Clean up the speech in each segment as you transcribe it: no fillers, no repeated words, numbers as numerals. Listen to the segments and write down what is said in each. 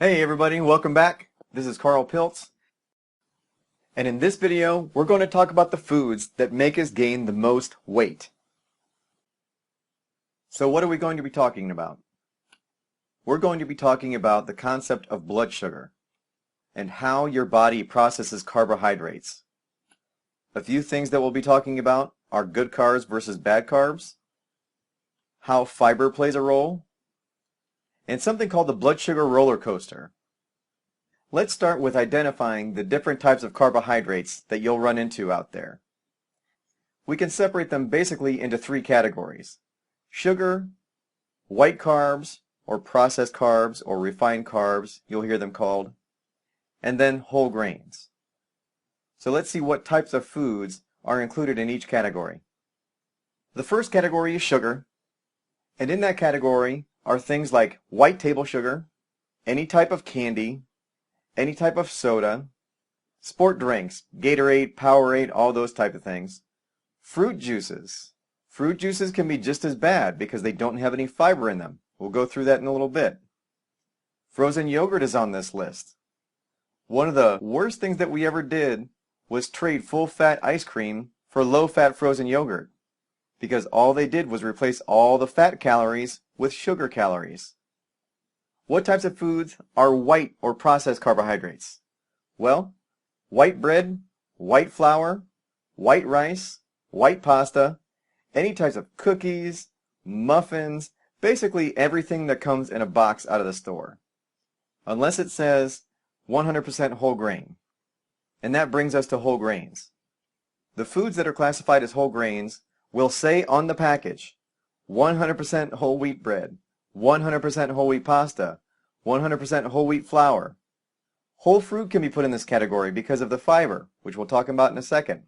Hey everybody, welcome back. This is Carl Piltz, and in this video we're going to talk about the foods that make us gain the most weight. So what are we going to be talking about? We're going to be talking about the concept of blood sugar and how your body processes carbohydrates. A few things that we'll be talking about are good carbs versus bad carbs, how fiber plays a role, and something called the blood sugar roller coaster. Let's start with identifying the different types of carbohydrates that you'll run into out there. We can separate them basically into three categories: sugar, white carbs, or processed carbs, or refined carbs, you'll hear them called, and then whole grains. So let's see what types of foods are included in each category. The first category is sugar, and in that category are things like white table sugar, any type of candy, any type of soda, sport drinks, Gatorade, Powerade, all those type of things. Fruit juices. Fruit juices can be just as bad because they don't have any fiber in them. We'll go through that in a little bit. Frozen yogurt is on this list. One of the worst things that we ever did was trade full-fat ice cream for low-fat frozen yogurt, because all they did was replace all the fat calories with sugar calories. What types of foods are white or processed carbohydrates? Well, white bread, white flour, white rice, white pasta, any types of cookies, muffins, basically everything that comes in a box out of the store. Unless it says 100% whole grain. And that brings us to whole grains. The foods that are classified as whole grains will say on the package 100% whole wheat bread, 100% whole wheat pasta, 100% whole wheat flour. Whole fruit can be put in this category because of the fiber, which we'll talk about in a second.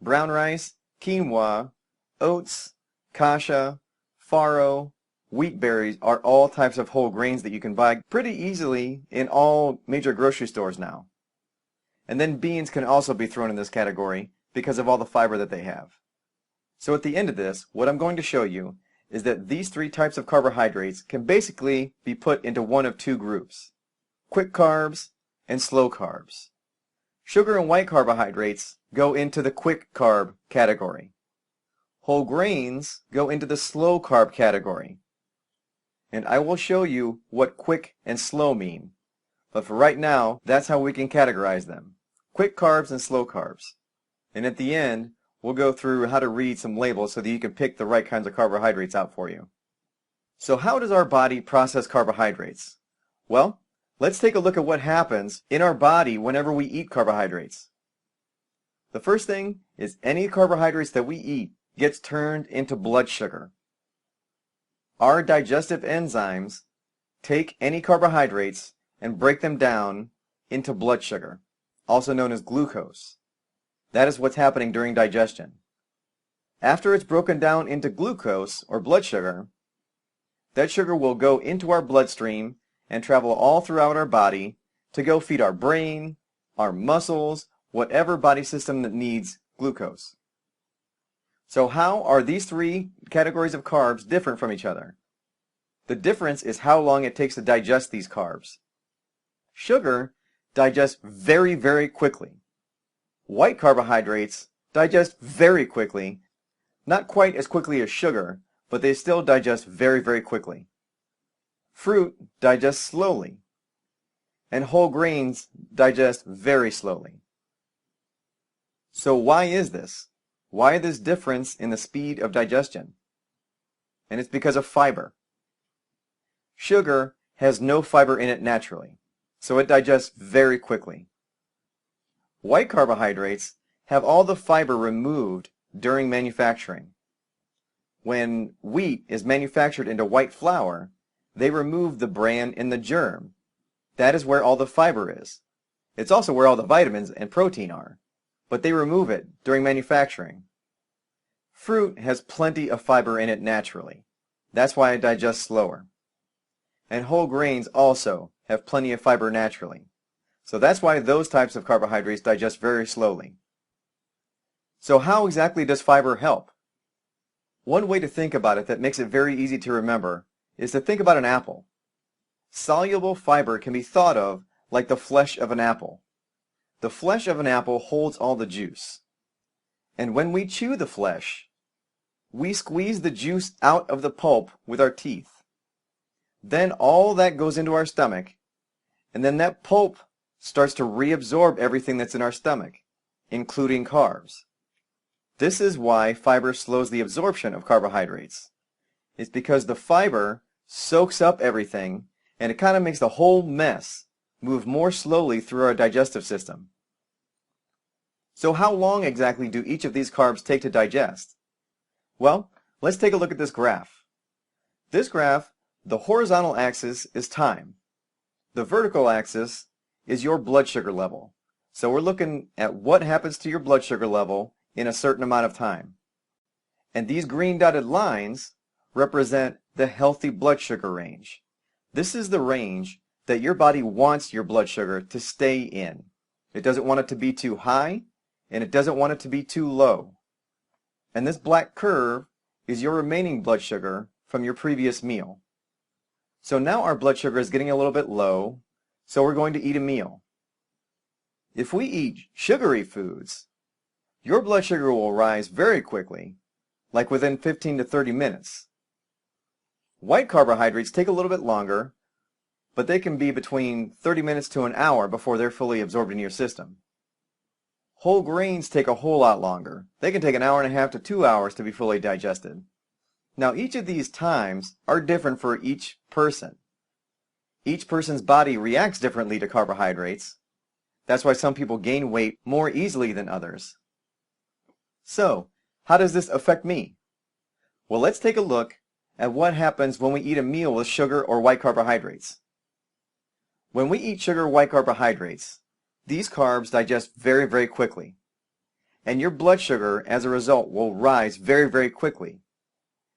Brown rice, quinoa, oats, kasha, farro, wheat berries are all types of whole grains that you can buy pretty easily in all major grocery stores now. And then beans can also be thrown in this category because of all the fiber that they have. So at the end of this, what I'm going to show you is that these three types of carbohydrates can basically be put into one of two groups: quick carbs and slow carbs. Sugar and white carbohydrates go into the quick carb category. Whole grains go into the slow carb category. And I will show you what quick and slow mean. But for right now, that's how we can categorize them: quick carbs and slow carbs. And at the end, we'll go through how to read some labels so that you can pick the right kinds of carbohydrates out for you. So how does our body process carbohydrates? Well, let's take a look at what happens in our body whenever we eat carbohydrates. The first thing is any carbohydrates that we eat gets turned into blood sugar. Our digestive enzymes take any carbohydrates and break them down into blood sugar, also known as glucose. That is what's happening during digestion. After it's broken down into glucose, or blood sugar, that sugar will go into our bloodstream and travel all throughout our body to go feed our brain, our muscles, whatever body system that needs glucose. So how are these three categories of carbs different from each other? The difference is how long it takes to digest these carbs. Sugar digests very, very quickly. White carbohydrates digest very quickly, not quite as quickly as sugar, but they still digest very, very quickly. Fruit digests slowly, and whole grains digest very slowly. So why is this? Why this difference in the speed of digestion? And it's because of fiber. Sugar has no fiber in it naturally, so it digests very quickly. White carbohydrates have all the fiber removed during manufacturing. When wheat is manufactured into white flour, they remove the bran in the germ. That is where all the fiber is. It's also where all the vitamins and protein are, but they remove it during manufacturing. Fruit has plenty of fiber in it naturally. That's why it digests slower. And whole grains also have plenty of fiber naturally. So that's why those types of carbohydrates digest very slowly. So how exactly does fiber help? One way to think about it that makes it very easy to remember is to think about an apple. Soluble fiber can be thought of like the flesh of an apple. The flesh of an apple holds all the juice. And when we chew the flesh, we squeeze the juice out of the pulp with our teeth. Then all that goes into our stomach, and then that pulp starts to reabsorb everything that's in our stomach, including carbs. This is why fiber slows the absorption of carbohydrates. It's because the fiber soaks up everything, and it kind of makes the whole mess move more slowly through our digestive system. So how long exactly do each of these carbs take to digest? Well, let's take a look at this graph. This graph, the horizontal axis is time. The vertical axis is your blood sugar level. So we're looking at what happens to your blood sugar level in a certain amount of time. And these green dotted lines represent the healthy blood sugar range. This is the range that your body wants your blood sugar to stay in. It doesn't want it to be too high, and it doesn't want it to be too low. And this black curve is your remaining blood sugar from your previous meal. So now our blood sugar is getting a little bit low, so we're going to eat a meal. If we eat sugary foods, your blood sugar will rise very quickly, like within 15 to 30 minutes. White carbohydrates take a little bit longer, but they can be between 30 minutes to an hour before they're fully absorbed in your system. Whole grains take a whole lot longer. They can take an hour and a half to 2 hours to be fully digested. Now, each of these times are different for each person. Each person's body reacts differently to carbohydrates. That's why some people gain weight more easily than others. So, how does this affect me? Well, let's take a look at what happens when we eat a meal with sugar or white carbohydrates. When we eat sugar or white carbohydrates, these carbs digest very, very quickly. And your blood sugar, as a result, will rise very, very quickly.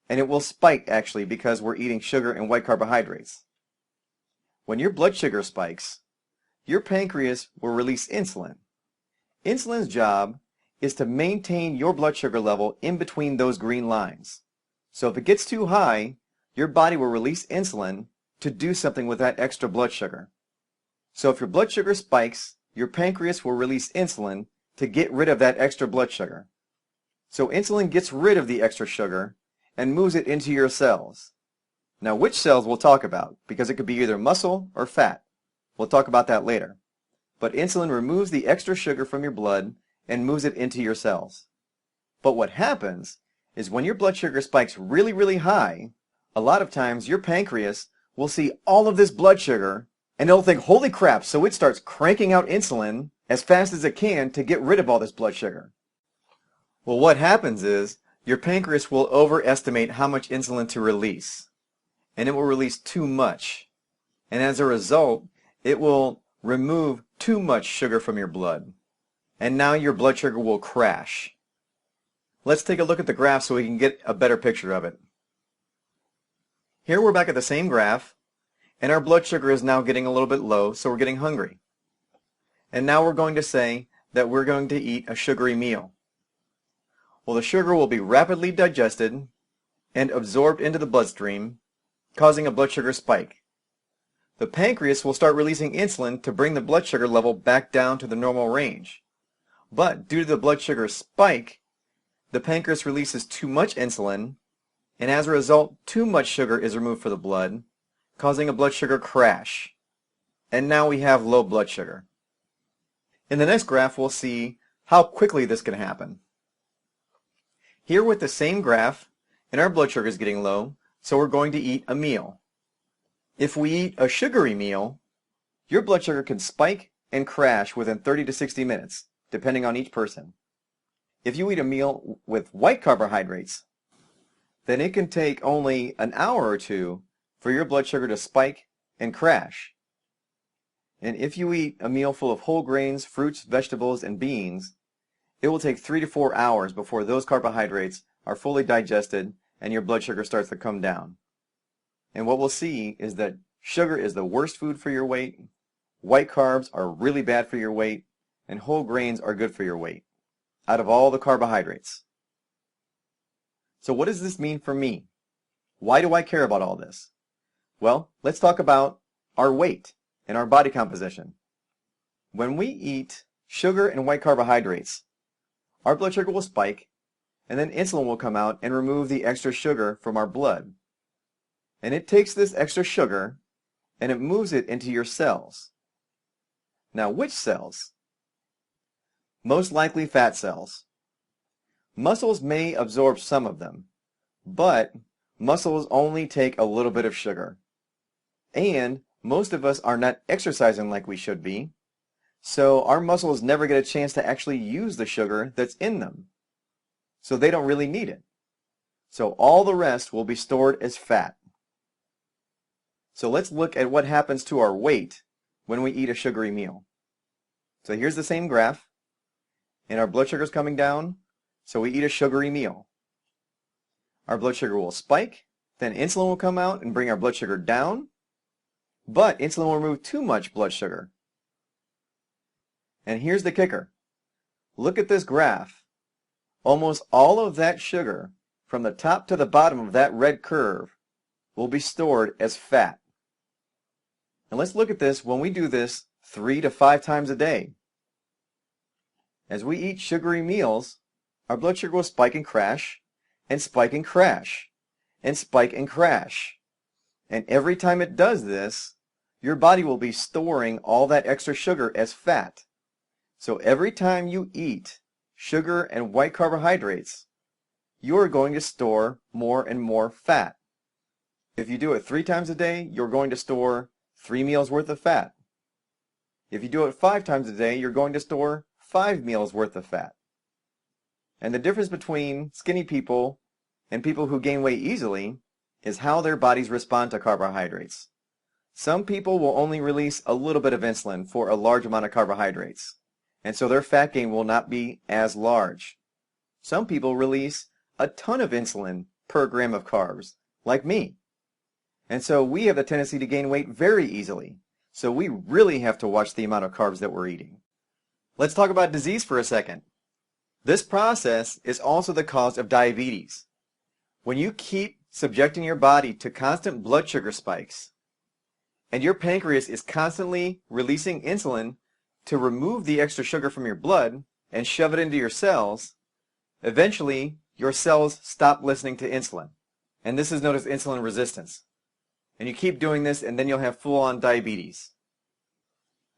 And it will spike, actually, because we're eating sugar and white carbohydrates. When your blood sugar spikes, your pancreas will release insulin. Insulin's job is to maintain your blood sugar level in between those green lines. So if it gets too high, your body will release insulin to do something with that extra blood sugar. So if your blood sugar spikes, your pancreas will release insulin to get rid of that extra blood sugar. So insulin gets rid of the extra sugar and moves it into your cells. Now, which cells we'll talk about, because it could be either muscle or fat. We'll talk about that later. But insulin removes the extra sugar from your blood and moves it into your cells. But what happens is when your blood sugar spikes really, really high, a lot of times your pancreas will see all of this blood sugar and it'll think, holy crap, so it starts cranking out insulin as fast as it can to get rid of all this blood sugar. Well, what happens is your pancreas will overestimate how much insulin to release, and it will release too much. And as a result, it will remove too much sugar from your blood. And now your blood sugar will crash. Let's take a look at the graph so we can get a better picture of it. Here we're back at the same graph, and our blood sugar is now getting a little bit low, so we're getting hungry. And now we're going to say that we're going to eat a sugary meal. Well, the sugar will be rapidly digested and absorbed into the bloodstream, causing a blood sugar spike. The pancreas will start releasing insulin to bring the blood sugar level back down to the normal range. But due to the blood sugar spike, the pancreas releases too much insulin, and as a result, too much sugar is removed from the blood, causing a blood sugar crash. And now we have low blood sugar. In the next graph, we'll see how quickly this can happen. Here with the same graph, and our blood sugar is getting low, so we're going to eat a meal. If we eat a sugary meal, your blood sugar can spike and crash within 30 to 60 minutes, depending on each person. If you eat a meal with white carbohydrates, then it can take only an hour or two for your blood sugar to spike and crash. And if you eat a meal full of whole grains, fruits, vegetables, and beans, it will take 3 to 4 hours before those carbohydrates are fully digested and your blood sugar starts to come down. And what we'll see is that sugar is the worst food for your weight, white carbs are really bad for your weight, and whole grains are good for your weight, out of all the carbohydrates. So what does this mean for me? Why do I care about all this? Well, let's talk about our weight and our body composition. When we eat sugar and white carbohydrates, our blood sugar will spike, and then insulin will come out and remove the extra sugar from our blood. And it takes this extra sugar and it moves it into your cells. Now, which cells? Most likely fat cells. Muscles may absorb some of them, but muscles only take a little bit of sugar. And most of us are not exercising like we should be, so our muscles never get a chance to actually use the sugar that's in them. So they don't really need it. So all the rest will be stored as fat. So let's look at what happens to our weight when we eat a sugary meal. So here's the same graph, and our blood sugar is coming down, so we eat a sugary meal. Our blood sugar will spike, then insulin will come out and bring our blood sugar down, but insulin will remove too much blood sugar. And here's the kicker. Look at this graph. Almost all of that sugar, from the top to the bottom of that red curve, will be stored as fat. And let's look at this when we do this 3 to 5 times a day. As we eat sugary meals, our blood sugar will spike and crash, and spike and crash, and spike and crash. And every time it does this, your body will be storing all that extra sugar as fat. So every time you eat sugar and white carbohydrates, you are going to store more and more fat. If you do it 3 times a day, you're going to store 3 meals worth of fat. If you do it 5 times a day, you're going to store 5 meals worth of fat. And the difference between skinny people and people who gain weight easily is how their bodies respond to carbohydrates. Some people will only release a little bit of insulin for a large amount of carbohydrates, and so their fat gain will not be as large. Some people release a ton of insulin per gram of carbs, like me. And so we have the tendency to gain weight very easily. So we really have to watch the amount of carbs that we're eating. Let's talk about disease for a second. This process is also the cause of diabetes. When you keep subjecting your body to constant blood sugar spikes, and your pancreas is constantly releasing insulin to remove the extra sugar from your blood and shove it into your cells, eventually your cells stop listening to insulin. And this is known as insulin resistance. And you keep doing this, and then you'll have full-on diabetes.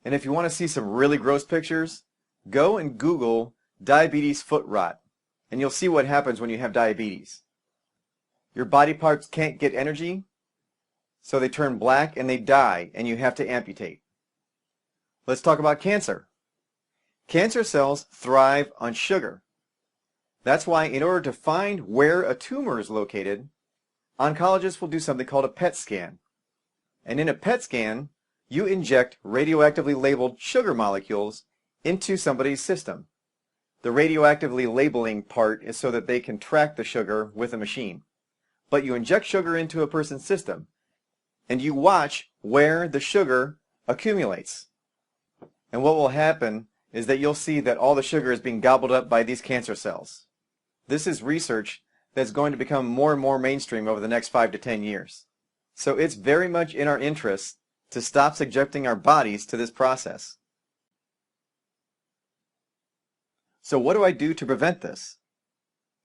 And if you want to see some really gross pictures, go and Google diabetes foot rot, and you'll see what happens when you have diabetes. Your body parts can't get energy, so they turn black and they die, and you have to amputate. Let's talk about cancer. Cancer cells thrive on sugar. That's why in order to find where a tumor is located, oncologists will do something called a PET scan. And in a PET scan, you inject radioactively labeled sugar molecules into somebody's system. The radioactively labeling part is so that they can track the sugar with a machine. But you inject sugar into a person's system, and you watch where the sugar accumulates. And what will happen is that you'll see that all the sugar is being gobbled up by these cancer cells. This is research that's going to become more and more mainstream over the next 5 to 10 years. So it's very much in our interest to stop subjecting our bodies to this process. So what do I do to prevent this?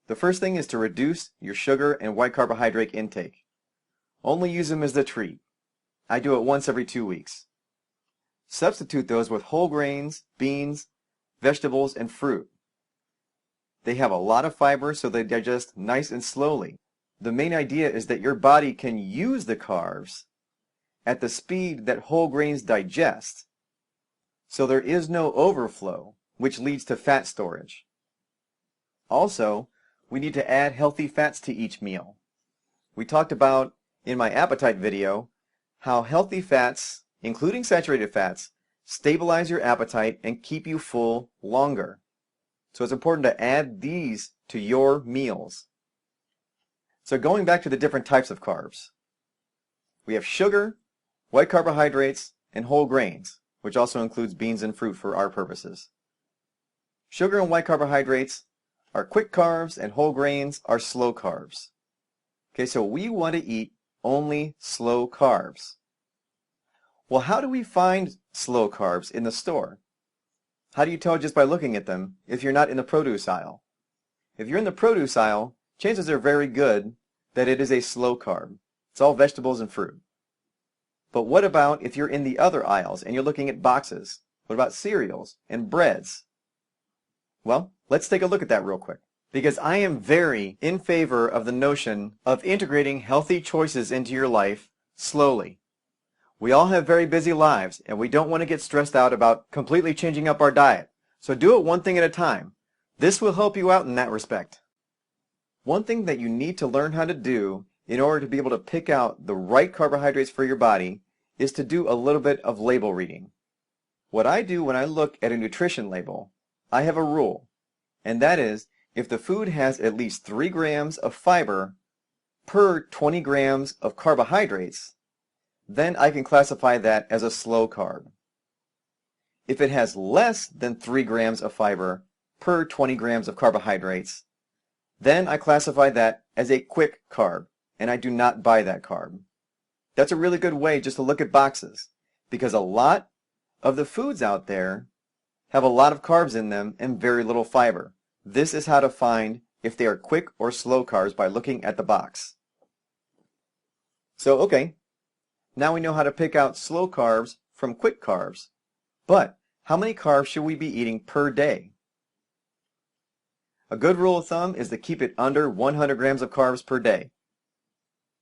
The first thing is to reduce your sugar and white carbohydrate intake. Only use them as the treat. I do it once every 2 weeks. Substitute those with whole grains, beans, vegetables, and fruit. They have a lot of fiber, so they digest nice and slowly. The main idea is that your body can use the carbs at the speed that whole grains digest, so there is no overflow, which leads to fat storage. Also, we need to add healthy fats to each meal. We talked about, in my appetite video, how healthy fats, including saturated fats, stabilize your appetite and keep you full longer. So it's important to add these to your meals. So going back to the different types of carbs, we have sugar, white carbohydrates, and whole grains, which also includes beans and fruit for our purposes. Sugar and white carbohydrates are quick carbs, and whole grains are slow carbs. Okay, so we want to eat only slow carbs. Well, how do we find slow carbs in the store? How do you tell just by looking at them if you're not in the produce aisle? If you're in the produce aisle, chances are very good that it is a slow carb. It's all vegetables and fruit. But what about if you're in the other aisles and you're looking at boxes? What about cereals and breads? Well, let's take a look at that real quick, because I am very in favor of the notion of integrating healthy choices into your life slowly. We all have very busy lives, and we don't want to get stressed out about completely changing up our diet. So do it one thing at a time. This will help you out in that respect. One thing that you need to learn how to do in order to be able to pick out the right carbohydrates for your body is to do a little bit of label reading. What I do when I look at a nutrition label, I have a rule, and that is if the food has at least 3 grams of fiber per 20 grams of carbohydrates, then I can classify that as a slow carb. If it has less than 3 grams of fiber per 20 grams of carbohydrates, then I classify that as a quick carb, and I do not buy that carb. That's a really good way just to look at boxes, because a lot of the foods out there have a lot of carbs in them and very little fiber. This is how to find if they are quick or slow carbs by looking at the box. So, okay, now we know how to pick out slow carbs from quick carbs. But how many carbs should we be eating per day? A good rule of thumb is to keep it under 100 grams of carbs per day.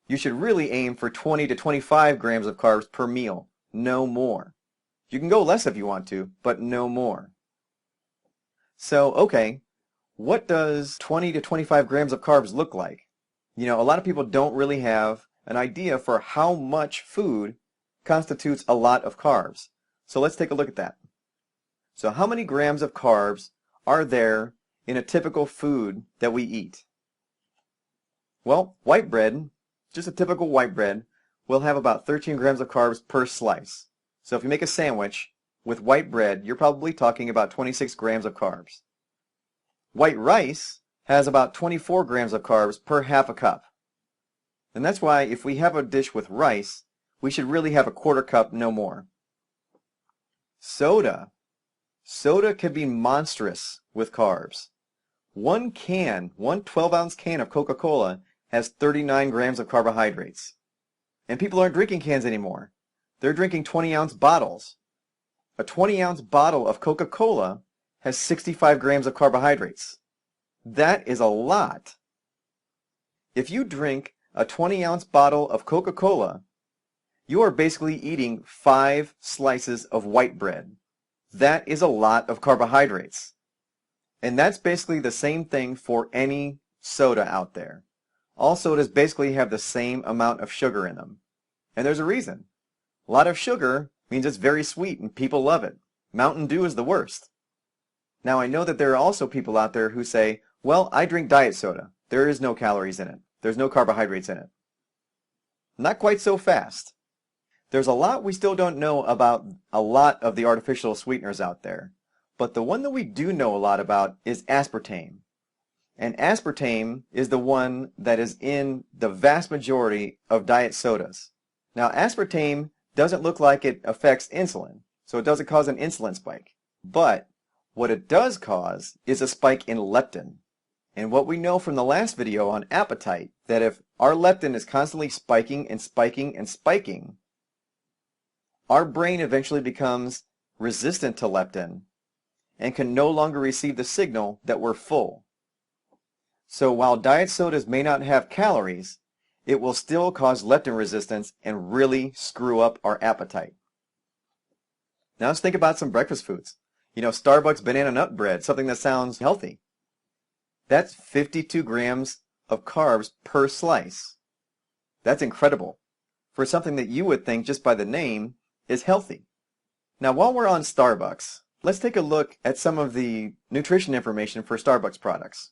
You should really aim for 20 to 25 grams of carbs per meal, no more. You can go less if you want to, but no more. So, okay, what does 20 to 25 grams of carbs look like? You know, a lot of people don't really have an idea for how much food constitutes a lot of carbs. So let's take a look at that. So how many grams of carbs are there in a typical food that we eat? Well, white bread, just a typical white bread, will have about 13 grams of carbs per slice. So if you make a sandwich with white bread, you're probably talking about 26 grams of carbs. White rice has about 24 grams of carbs per half a cup. And that's why if we have a dish with rice, we should really have a quarter cup, no more. Soda. Soda can be monstrous with carbs. One 12-ounce can of Coca-Cola has 39 grams of carbohydrates. And people aren't drinking cans anymore. They're drinking 20-ounce bottles. A 20-ounce bottle of Coca-Cola has 65 grams of carbohydrates. That is a lot. If you drink a 20-ounce bottle of Coca-Cola, you are basically eating 5 slices of white bread. That is a lot of carbohydrates. And that's basically the same thing for any soda out there. All sodas basically have the same amount of sugar in them. And there's a reason. A lot of sugar means it's very sweet and people love it. Mountain Dew is the worst. Now I know that there are also people out there who say, well, I drink diet soda. There is no calories in it. There's no carbohydrates in it. Not quite so fast. There's a lot we still don't know about a lot of the artificial sweeteners out there. But the one that we do know a lot about is aspartame. And aspartame is the one that is in the vast majority of diet sodas. Now aspartame doesn't look like it affects insulin, so it doesn't cause an insulin spike. But what it does cause is a spike in leptin. And what we know from the last video on appetite, that if our leptin is constantly spiking and spiking and spiking, our brain eventually becomes resistant to leptin and can no longer receive the signal that we're full. So while diet sodas may not have calories, it will still cause leptin resistance and really screw up our appetite. Now let's think about some breakfast foods. You know, Starbucks banana nut bread, something that sounds healthy. That's 52 grams of carbs per slice. That's incredible for something that you would think just by the name is healthy. Now while we're on Starbucks, let's take a look at some of the nutrition information for Starbucks products.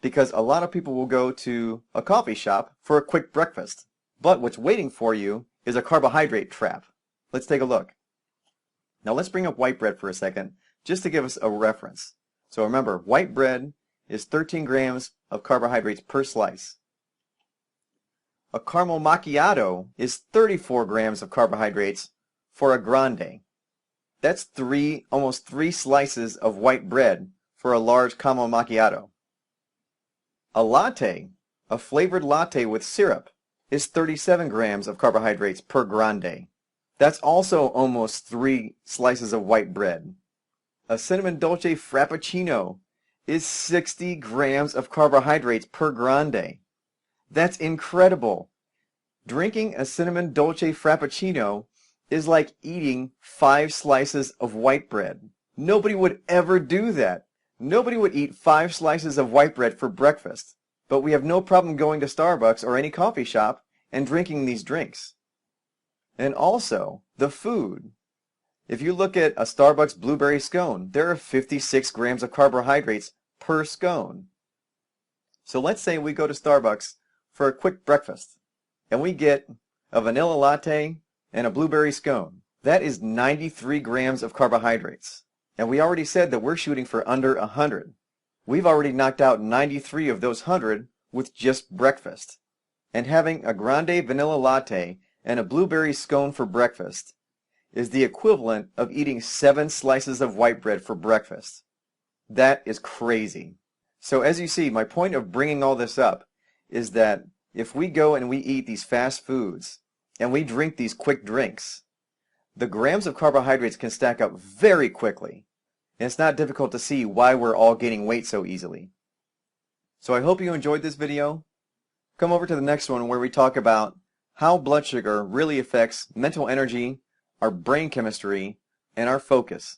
Because a lot of people will go to a coffee shop for a quick breakfast. But what's waiting for you is a carbohydrate trap. Let's take a look. Now let's bring up white bread for a second, just to give us a reference. So remember, white bread is 13 grams of carbohydrates per slice. A caramel macchiato is 34 grams of carbohydrates for a grande. That's almost three slices of white bread for a large caramel macchiato. A latte, a flavored latte with syrup, is 37 grams of carbohydrates per grande. That's also almost three slices of white bread. A cinnamon dolce frappuccino is 60 grams of carbohydrates per grande. That's incredible. Drinking a cinnamon dolce frappuccino is like eating 5 slices of white bread. Nobody would ever do that. Nobody would eat 5 slices of white bread for breakfast. But we have no problem going to Starbucks or any coffee shop and drinking these drinks. And also, the food. If you look at a Starbucks blueberry scone, there are 56 grams of carbohydrates per scone. So let's say we go to Starbucks for a quick breakfast, and we get a vanilla latte and a blueberry scone. That is 93 grams of carbohydrates. And we already said that we're shooting for under 100. We've already knocked out 93 of those 100 with just breakfast. And having a grande vanilla latte and a blueberry scone for breakfast is the equivalent of eating 7 slices of white bread for breakfast. That is crazy. So as you see, my point of bringing all this up is that if we go and we eat these fast foods and we drink these quick drinks, the grams of carbohydrates can stack up very quickly. And it's not difficult to see why we're all gaining weight so easily. So I hope you enjoyed this video. Come over to the next one where we talk about how blood sugar really affects mental energy, our brain chemistry, and our focus.